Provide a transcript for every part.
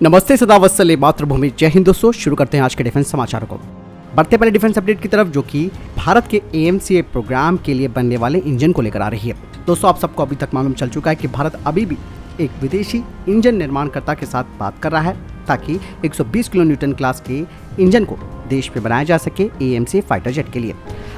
नमस्ते, सदा वत्सले मातृभूमि, जय हिंद दोस्तों। शुरू करते हैं आज के डिफेंस समाचारों को। बढ़ते पहले डिफेंस अपडेट की तरफ, जो कि भारत के AMCA प्रोग्राम के लिए बनने वाले इंजन को लेकर आ रही है। दोस्तों, आप सबको अभी तक मालूम चल चुका है कि भारत अभी भी एक विदेशी इंजन निर्माणकर्ता के साथ बात कर रहा है ताकि 120 किलो न्यूटन क्लास के इंजन को देश में बनाया जा सके AMCA फाइटर जेट के लिए।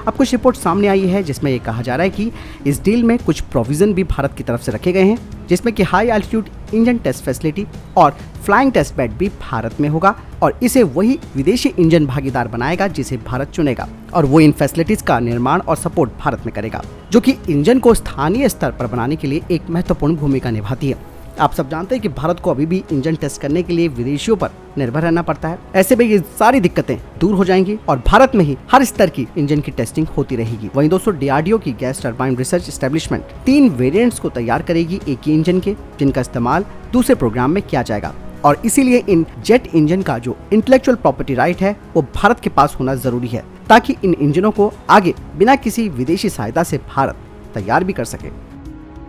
अब कुछ रिपोर्ट सामने आई है जिसमें ये कहा जा रहा है कि इस डील में कुछ प्रोविजन भी भारत की तरफ से रखे गए हैं, जिसमें कि high altitude engine test facility और फ्लाइंग टेस्ट बेड भी भारत में होगा और इसे वही विदेशी इंजन भागीदार बनाएगा जिसे भारत चुनेगा, और वो इन फैसिलिटीज का निर्माण और सपोर्ट भारत में करेगा, जो कि इंजन को स्थानीय स्तर पर बनाने के लिए एक महत्वपूर्ण भूमिका निभाती है। आप सब जानते हैं कि भारत को अभी भी इंजन टेस्ट करने के लिए विदेशियों पर निर्भर रहना पड़ता है। ऐसे में ये सारी दिक्कतें दूर हो जाएंगी और भारत में ही हर स्तर की इंजन की टेस्टिंग होती रहेगी। वहीं दोस्तों, DRDO की gas turbine research establishment 3 variants को तैयार करेगी एक ही इंजन के, जिनका इस्तेमाल दूसरे प्रोग्राम में किया जाएगा, और इसीलिए इन जेट इंजन का जो इंटेलेक्चुअल प्रॉपर्टी राइट है वो भारत के पास होना जरूरी है, ताकि इन इंजनों को आगे बिना किसी विदेशी सहायता से भारत तैयार भी कर सके।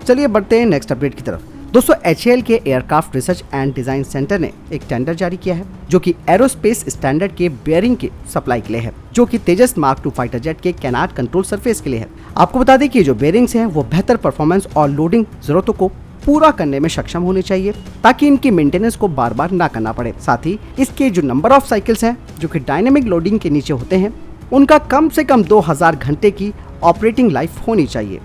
चलिए बढ़ते हैं नेक्स्ट अपडेट की तरफ। दोस्तों, HAL के aircraft research and design centre ने एक टेंडर जारी किया है जो कि एरोस्पेस स्टैंडर्ड के बेयरिंग के सप्लाई के लिए है, जो कि तेजस मार्क 2 फाइटर जेट के कैनाट कंट्रोल सरफेस के लिए है। आपको बता दें कि जो बेयरिंग्स हैं वो बेहतर परफॉर्मेंस और लोडिंग जरूरतों को पूरा करने में सक्षम होने चाहिए, ताकि इनकी मेंटेनेंस को बार बार ना करना पड़े। साथ ही इसके जो नंबर ऑफ साइकिल्स हैं जो कि डायनेमिक लोडिंग के नीचे होते हैं, उनका कम से कम 2000 घंटे की ऑपरेटिंग लाइफ होनी चाहिए।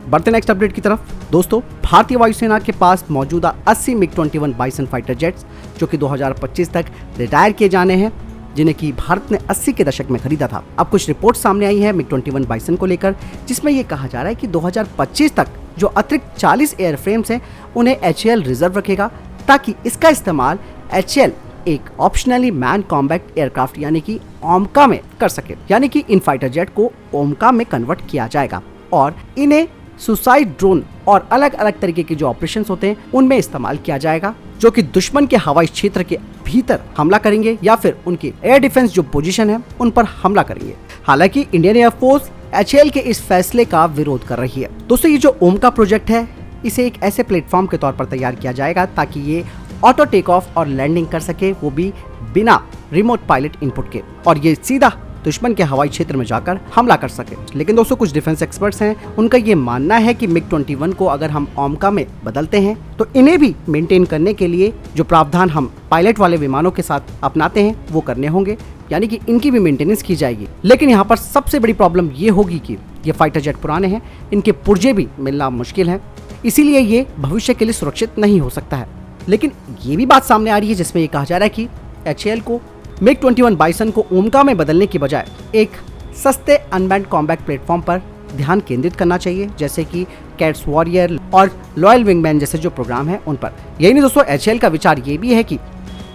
बढ़ते नेक्स्ट अपडेट की तरफ। दोस्तों, भारतीय वायुसेना के पास मौजूदा 80 MiG-21 बाइसन फाइटर जेट्स जो कि 2025 तक रिटायर किए जाने हैं, जिन्हें कि भारत ने 80 के दशक में खरीदा था। अब कुछ रिपोर्ट सामने आई है MiG-21 बाइसन को लेकर, जिसमें यह कहा जा रहा है कि 2025 तक जो अतिरिक्त 40 एयरफ्रेम्स हैं उन्हें HAL रिजर्व रखेगा, ताकि इसका इस्तेमाल HAL एक ऑप्शनली मैन कॉम्बैट एयरक्राफ्ट यानी कि OMCA में कर सके। यानी कि इन फाइटर जेट को OMCA में कन्वर्ट किया जाएगा और इन्हें सुसाइड ड्रोन और अलग अलग तरीके के जो ऑपरेशंस होते हैं उनमें इस्तेमाल किया जाएगा, जो कि दुश्मन के हवाई क्षेत्र के भीतर हमला करेंगे या फिर उनकी एयर डिफेंस जो पोजीशन है उन पर हमला करेंगे। हालांकि इंडियन एयरफोर्स HAL के इस फैसले का विरोध कर रही है। दोस्तों, ये जो OMCA प्रोजेक्ट है इसे एक ऐसे प्लेटफॉर्म के तौर पर तैयार किया जाएगा ताकि ये ऑटो टेक ऑफ और लैंडिंग कर सके, वो भी बिना रिमोट पायलट इनपुट के, और ये सीधा दुश्मन के हवाई क्षेत्र में जाकर हमला कर सके। लेकिन दोस्तों, कुछ डिफेंस एक्सपर्ट्स हैं, उनका ये मानना है कि MiG-21 को अगर हम OMCA में बदलते हैं तो इन्हें भी मेंटेन करने के लिए जो प्रावधान हम पायलट वाले विमानों के साथ अपनाते हैं वो करने होंगे, यानी कि इनकी भी मेंटेनेंस की जाएगी। लेकिन यहाँ पर सबसे बड़ी प्रॉब्लम ये होगी कि ये फाइटर जेट पुराने हैं, इनके पुर्जे भी मिलना मुश्किल है, इसीलिए ये भविष्य के लिए सुरक्षित नहीं हो सकता है। लेकिन ये भी बात सामने आ रही है जिसमें ये कहा जा रहा है कि HAL को MiG-21 बाइसन को OMCA में बदलने की बजाय एक सस्ते अनमैन्ड कॉम्बैट प्लेटफॉर्म पर ध्यान केंद्रित करना चाहिए, जैसे कि कैट्स वॉरियर और लॉयल विंगमैन जैसे जो प्रोग्राम है उन पर। यही नहीं दोस्तों, HAL का विचार ये भी है कि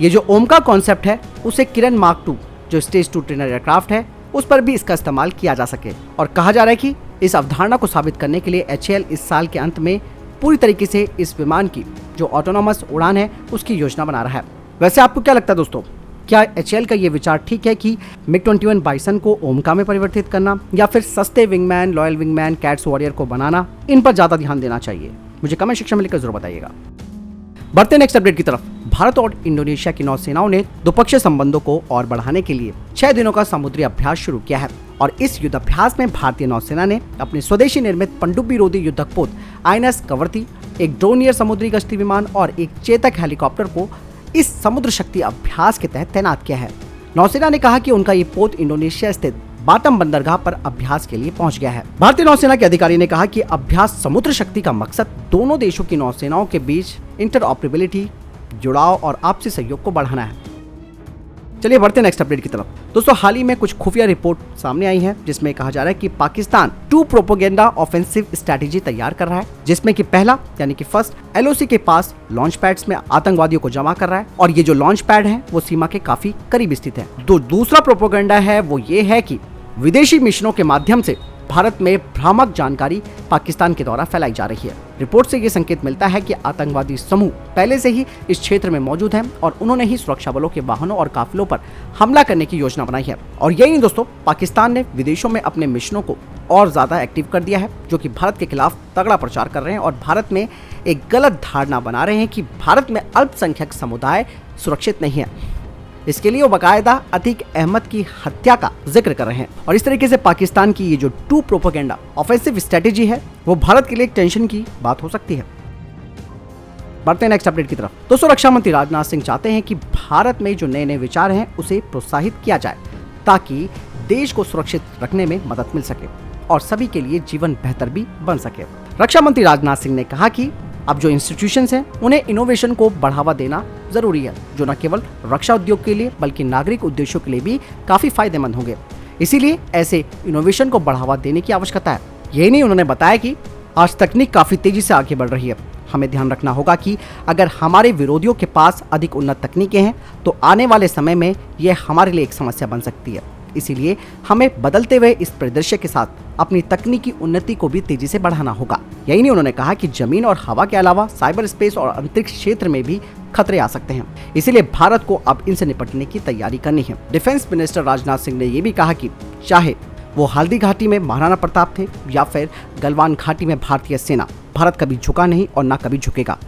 ये जो OMCA कॉन्सेप्ट है उसे किरण मार्क 2 जो स्टेज 2 ट्रेनर एयरक्राफ्ट है उस पर भी इसका इस्तेमाल किया जा सके। और कहा जा रहा है कि इस अवधारणा को साबित करने के लिए HAL इस साल के अंत में पूरी तरीके से इस विमान की जो ऑटोनॉमस उड़ान है उसकी योजना बना रहा है। वैसे आपको क्या लगता है दोस्तों, क्या HAL का ये विचार ठीक है कि MiG-21 बाइसन को OMCA में परिवर्तित करना, या फिर सस्ते wingman, loyal wingman, cats warrior को बनाना, इन पर ज्यादा ध्यान देना चाहिए? मुझे कमेंट सेक्शन में लिखकर जरूर बताइएगा। बढ़ते नेक्स्ट अपडेट की तरफ। भारत और इंडोनेशिया की नौसेनाओं ने द्विपक्षीय संबंधों को और बढ़ाने के लिए 6 दिनों का समुद्री अभ्यास शुरू किया है, और इस युद्धाभ्यास में भारतीय नौसेना ने अपने स्वदेशी निर्मित पनडुब्बी रोधी युद्धक पोत INS कवरती, एक ड्रोनियर समुद्री गश्ती विमान और एक चेतक हेलीकॉप्टर को इस समुद्र शक्ति अभ्यास के तहत तैनात किया है। नौसेना ने कहा कि उनका ये पोत इंडोनेशिया स्थित बाटम बंदरगाह पर अभ्यास के लिए पहुंच गया है। भारतीय नौसेना के अधिकारी ने कहा कि अभ्यास समुद्र शक्ति का मकसद दोनों देशों की नौसेनाओं के बीच इंटरऑपरेबिलिटी, जुड़ाव और आपसी सहयोग को बढ़ाना है। चलिए बढ़ते नेक्स्ट अपडेट की तरफ। दोस्तों, हाल ही में कुछ खुफिया रिपोर्ट सामने आई है जिसमें कहा जा रहा है कि पाकिस्तान 2 प्रोपोगेंडा ऑफेंसिव स्ट्रेटेजी तैयार कर रहा है, जिसमें कि पहला यानी कि फर्स्ट LOC के पास लॉन्च पैड्स में आतंकवादियों को जमा कर रहा है, और ये जो लॉन्च पैड है वो सीमा के काफी करीब स्थित है। दूसरा प्रोपोगेंडा है वो ये है कि विदेशी मिशनों के माध्यम से भारत में भ्रामक जानकारी पाकिस्तान के द्वारा फैलाई जा रही है। रिपोर्ट से ये संकेत मिलता है कि आतंकवादी समूह पहले से ही इस क्षेत्र में मौजूद हैं और उन्होंने ही सुरक्षा बलों के वाहनों और काफिलों पर हमला करने की योजना बनाई है। और यही नहीं दोस्तों, पाकिस्तान ने विदेशों में अपने मिशनों को और ज्यादा एक्टिव कर दिया है, जो कि भारत के खिलाफ तगड़ा प्रचार कर रहे हैं और भारत में एक गलत धारणा बना रहे हैं कि भारत में अल्पसंख्यक समुदाय सुरक्षित नहीं है। इसके लिए वो बाकायदा अतीक अहमद की हत्या का जिक्र कर रहे हैं और इस तरीके से पाकिस्तान की ये जो टू प्रोपेगेंडा ऑफेंसिव स्ट्रेटेजी है वो भारत के लिए एक टेंशन की बात हो सकती है। बढ़ते हैं नेक्स्ट अपडेट की तरफ। दोस्तों, रक्षा मंत्री राजनाथ सिंह चाहते हैं कि भारत में जो नए नए विचार हैं उसे प्रोत्साहित किया जाए ताकि देश को सुरक्षित रखने में मदद मिल सके और सभी के लिए जीवन बेहतर भी बन सके। रक्षा मंत्री राजनाथ सिंह ने कहा कि अब जो इंस्टीट्यूशंस हैं उन्हें इनोवेशन को बढ़ावा देना जरूरी है, जो न केवल रक्षा उद्योग के लिए बल्कि नागरिक उद्देश्यों के लिए भी काफी फायदेमंद होंगे। इसीलिए ऐसे इनोवेशन को बढ़ावा देने की आवश्यकता है। यही नहीं, उन्होंने बताया कि आज तकनीक काफी तेजी से आगे बढ़ रही है। हमें ध्यान रखना होगा कि अगर हमारे विरोधियों के पास अधिक उन्नत तकनीकें हैं तो आने वाले समय में यह हमारे लिए एक समस्या बन सकती है। इसीलिए हमें बदलते हुए इस परिदृश्य के साथ अपनी तकनीकी उन्नति को भी तेजी से बढ़ाना होगा। यही नहीं, उन्होंने कहा कि जमीन और हवा के अलावा साइबर स्पेस और अंतरिक्ष क्षेत्र में भी खतरे आ सकते हैं। इसीलिए भारत को अब इनसे निपटने की तैयारी करनी है। डिफेंस मिनिस्टर राजनाथ सिंह ने यह भी कहा कि चाहे वो हल्दी घाटी में महाराणा प्रताप थे या फिर गलवान घाटी में भारतीय सेना, भारत कभी झुका नहीं और ना कभी झुकेगा।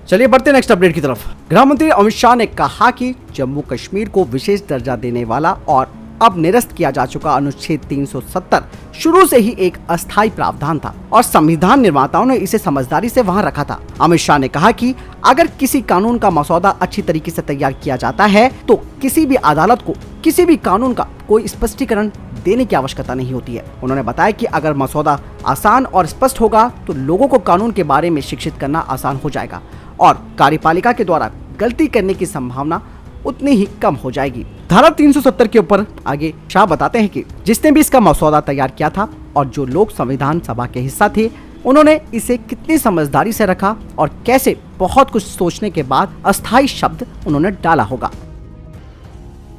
चलिए बढ़ते नेक्स्ट अपडेट की तरफ। गृह मंत्री अमित शाह ने कहा कि जम्मू कश्मीर को विशेष दर्जा देने वाला और अब निरस्त किया जा चुका अनुच्छेद 370 शुरू से ही एक अस्थायी प्रावधान था और संविधान निर्माताओं ने इसे समझदारी से वहां रखा था। अमित शाह ने कहा कि अगर किसी कानून का मसौदा अच्छी तरीके से तैयार किया जाता है तो किसी भी अदालत को किसी भी कानून का कोई स्पष्टीकरण देने की आवश्यकता नहीं होती है। उन्होंने बताया कि अगर मसौदा आसान और स्पष्ट होगा तो लोगों को कानून के बारे में शिक्षित करना आसान हो जाएगा और कार्यपालिका के द्वारा गलती करने की संभावना उतनी ही कम हो जाएगी। धारा 370 के ऊपर आगे शाह बताते हैं कि जिसने भी इसका मसौदा तैयार किया था और जो लोग संविधान सभा के हिस्सा थे उन्होंने इसे कितनी समझदारी से रखा और कैसे बहुत कुछ सोचने के बाद अस्थायी शब्द उन्होंने डाला होगा।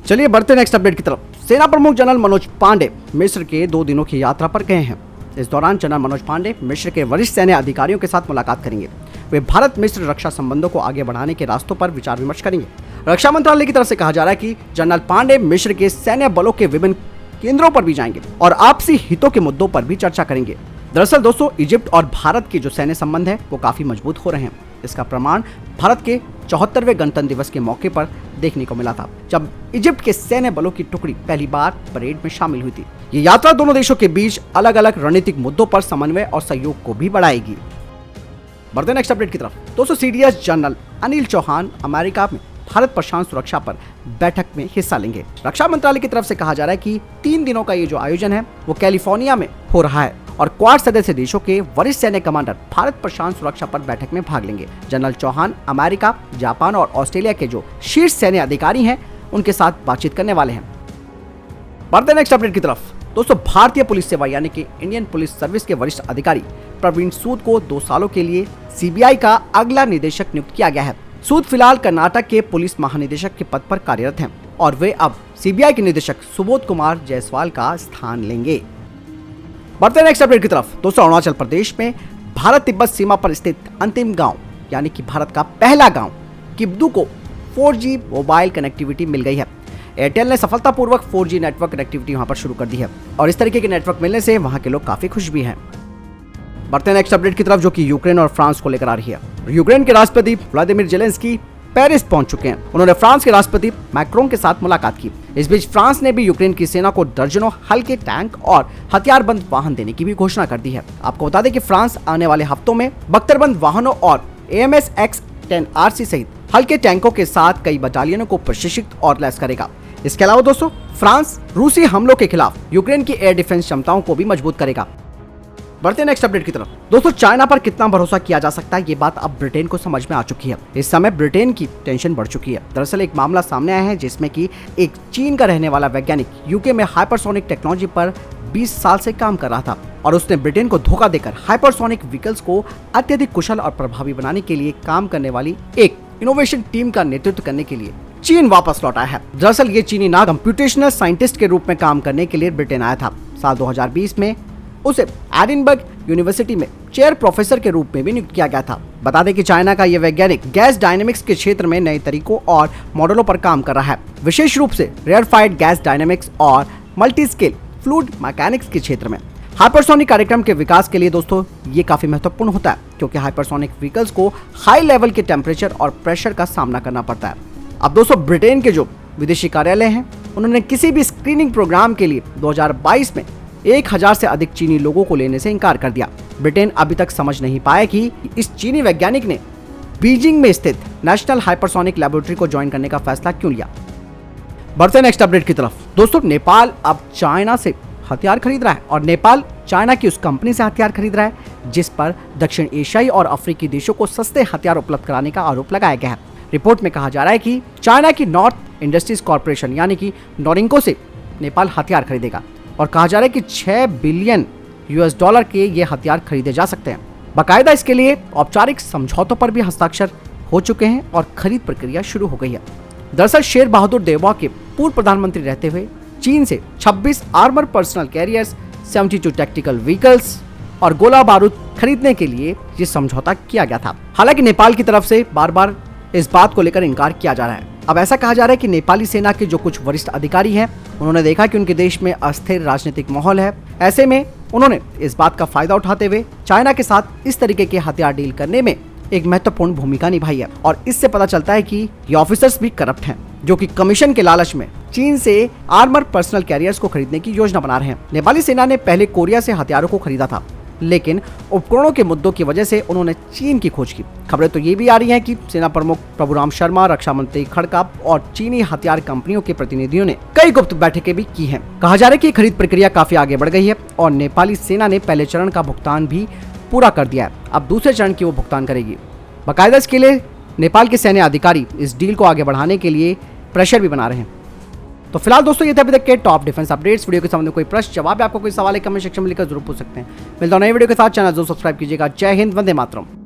चलिए बढ़ते नेक्स्ट अपडेट की तरफ। सेना प्रमुख जनरल मनोज पांडे मिस्र के 2 दिनों की यात्रा पर गए हैं। इस दौरान जनरल मनोज पांडे मिस्र के वरिष्ठ सैन्य अधिकारियों के साथ मुलाकात करेंगे। वे भारत मिस्र रक्षा संबंधों को आगे बढ़ाने के रास्तों पर विचार विमर्श करेंगे। रक्षा मंत्रालय की तरफ से कहा जा रहा है कि जनरल पांडे मिस्र के सैन्य बलों के विभिन्न केंद्रों पर भी जाएंगे और आपसी हितों के मुद्दों पर भी चर्चा करेंगे। दरअसल दोस्तों, इजिप्ट और भारत के जो सैन्य संबंध है वो काफी मजबूत हो रहे हैं। इसका प्रमाण भारत के 74वें गणतंत्र दिवस के मौके पर देखने को मिला था, जब इजिप्ट के सैन्य बलों की टुकड़ी पहली बार परेड में शामिल हुई थी। ये यात्रा दोनों देशों के बीच अलग अलग रणनीतिक मुद्दों पर समन्वय और सहयोग को भी बढ़ाएगी। बढ़ते नेक्स्ट अपडेट की तरफ। दोस्तों, CDS general Anil Chauhan America में भारत प्रशांत सुरक्षा पर बैठक में हिस्सा लेंगे। रक्षा मंत्रालय की तरफ से कहा जा रहा है कि 3 दिनों का ये जो आयोजन है वो कैलिफोर्निया में हो रहा है और क्वाड सदस्य देशों के वरिष्ठ सैन्य कमांडर भारत प्रशांत सुरक्षा पर बैठक में भाग लेंगे। जनरल चौहान अमेरिका, जापान और ऑस्ट्रेलिया के जो शीर्ष सैन्य अधिकारी हैं उनके साथ बातचीत करने वाले हैं। बढ़ते नेक्स्ट अपडेट की तरफ। दोस्तों, भारतीय पुलिस सेवा यानी कि इंडियन पुलिस सर्विस के वरिष्ठ अधिकारी प्रवीण सूद को 2 सालों के लिए सीबीआई का अगला निदेशक नियुक्त किया गया है। सूद फिलहाल कर्नाटक के पुलिस महानिदेशक के पद पर कार्यरत हैं और वे अब सीबीआई के निदेशक सुबोध कुमार जायसवाल का स्थान लेंगे। बढ़ते नेक्स्ट अपडेट की तरफ। दोस्तों, अरुणाचल प्रदेश में भारत तिब्बत सीमा पर स्थित अंतिम गांव यानी कि भारत का पहला गांव किब्दू को 4G मोबाइल कनेक्टिविटी मिल गई है। एयरटेल ने सफलतापूर्वक 4G नेटवर्क कनेक्टिविटी वहां पर शुरू कर दी है और इस तरीके के नेटवर्क मिलने से वहां के लोग काफी खुश भी हैं। बढ़ते नेक्स्ट अपडेट की तरफ, जो कि यूक्रेन और फ्रांस को लेकर आ रही है। यूक्रेन के राष्ट्रपति व्लादिमीर जेलेंस्की पेरिस पहुंच चुके हैं। उन्होंने फ्रांस के राष्ट्रपति मैक्रोन के साथ मुलाकात की। इस बीच फ्रांस ने भी यूक्रेन की सेना को दर्जनों हल्के टैंक और हथियारबंद वाहन देने की भी घोषणा कर दी है। आपको बता दें कि फ्रांस आने वाले हफ्तों में बख्तरबंद वाहनों और AMS X-10RC सहित हल्के टैंकों के साथ कई बटालियनों को प्रशिक्षित और लैस करेगा। इसके अलावा दोस्तों, फ्रांस रूसी हमलों के खिलाफ यूक्रेन की एयर डिफेंस क्षमताओं को भी मजबूत करेगा। बढ़ते नेक्स्ट अपडेट की तरफ। दोस्तों, चाइना पर कितना भरोसा किया जा सकता है ये बात अब ब्रिटेन को समझ में आ चुकी है। इस समय ब्रिटेन की टेंशन बढ़ चुकी है। दरअसल एक मामला सामने आया है जिसमें कि एक चीन का रहने वाला वैज्ञानिक यूके में हाइपरसोनिक टेक्नोलॉजी पर 20 साल से काम कर रहा था और उसने ब्रिटेन को धोखा देकर हाइपरसोनिक व्हीकल्स को अत्यधिक कुशल और प्रभावी बनाने के लिए काम करने वाली एक इनोवेशन टीम का नेतृत्व करने के लिए चीन वापस लौटा है। दरअसल ये चीनी नाग कंप्यूटेशनल साइंटिस्ट के रूप में काम करने के लिए ब्रिटेन आया था। साल 2020 में उसे एडिनबर्ग यूनिवर्सिटी में चेयर प्रोफेसर के रूप में भी नियुक्त किया गया था। बता दें कि चाइना का यह वैज्ञानिक गैस डायनेमिक्स के क्षेत्र में नए तरीकों और मॉडलों पर काम कर रहा है, विशेष रूप से रेयरफाइड गैस डायनेमिक्स और मल्टी स्केल फ्लूइड मैकेनिक्स के क्षेत्र में। हाइपरसोनिक कार्यक्रम के विकास के लिए दोस्तों ये काफी महत्वपूर्ण होता है, क्योंकि हाइपरसोनिक व्हीकल्स को हाई लेवल के टेम्परेचर और प्रेशर का सामना करना पड़ता है। अब दोस्तों ब्रिटेन के जो विदेशी कार्यालय हैं, उन्होंने किसी भी स्क्रीनिंग प्रोग्राम के लिए 2022 में 1000 से अधिक चीनी लोगों को लेने से इनकार कर दिया। ब्रिटेन अभी तक समझ नहीं पाया कि इस चीनी वैज्ञानिक ने बीजिंग में स्थित नेशनल हाइपरसोनिक लेबोरेटरी को ज्वाइन करने का फैसला क्यों लिया। बढ़ते नेक्स्ट अपडेट की तरफ। दोस्तों नेपाल अब चाइना से हथियार खरीद रहा है और नेपाल चाइना की उस कंपनी से हथियार खरीद रहा है जिस पर दक्षिण एशियाई और अफ्रीकी देशों को सस्ते हथियार उपलब्ध कराने का आरोप लगाया गया है। रिपोर्ट में कहा जा रहा है कि चाइना की नॉर्थ इंडस्ट्रीज कॉर्पोरेशन यानी कि नोरिंको से नेपाल हथियार खरीदेगा और कहा जा रहा है कि $6 बिलियन के ये हथियार खरीदे जा सकते हैं। बाकायदा इसके लिए औपचारिक समझौतों पर भी हस्ताक्षर हो चुके हैं और खरीद प्रक्रिया शुरू हो गई है। दरअसल शेर बहादुर देववा के पूर्व प्रधानमंत्री रहते हुए चीन से 26 armour personal carriers, 72 tactical vehicles और गोला बारूद खरीदने के लिए ये समझौता किया गया था। हालांकि नेपाल की तरफ से बार बार इस बात को लेकर इनकार किया जा रहा है। अब ऐसा कहा जा रहा है कि नेपाली सेना के जो कुछ वरिष्ठ अधिकारी हैं, उन्होंने देखा कि उनके देश में अस्थिर राजनीतिक माहौल है। ऐसे में उन्होंने इस बात का फायदा उठाते हुए चाइना के साथ इस तरीके के हथियार डील करने में एक महत्वपूर्ण भूमिका निभाई है। और इससे पता चलता है कि ये ऑफिसर्स भी करप्ट हैं, जो कि कमीशन के लालच में चीन से आर्मर पर्सनल कैरियर्स को खरीदने की योजना बना रहे हैं। नेपाली सेना ने पहले कोरिया से हथियारों को खरीदा था, लेकिन उपकरणों के मुद्दों की वजह से उन्होंने चीन की खोज की। खबरें तो ये भी आ रही हैं कि सेना प्रमुख प्रभुराम शर्मा, रक्षा मंत्री खड़का और चीनी हथियार कंपनियों के प्रतिनिधियों ने कई गुप्त बैठकें भी की हैं। कहा जा रहा है कि खरीद प्रक्रिया काफी आगे बढ़ गई है और नेपाली सेना ने पहले चरण का भुगतान भी पूरा कर दिया है। अब दूसरे चरण की वो भुगतान करेगी। बाकायदा इसके लिए नेपाल के सैन्य अधिकारी इस डील को आगे बढ़ाने के लिए प्रेशर भी बना रहे हैं। तो फिलहाल दोस्तों ये थे अभी तक के टॉप डिफेंस अपडेट्स। वीडियो के सामने कोई प्रश्न जवाब है, आपको कोई सवाल है कमेंट सेक्शन में लिखकर जरूर पूछ सकते हैं। मिलता हूं नई वीडियो के साथ। चैनल जरूर सब्सक्राइब कीजिएगा। जय हिंद, वंदे मातरम।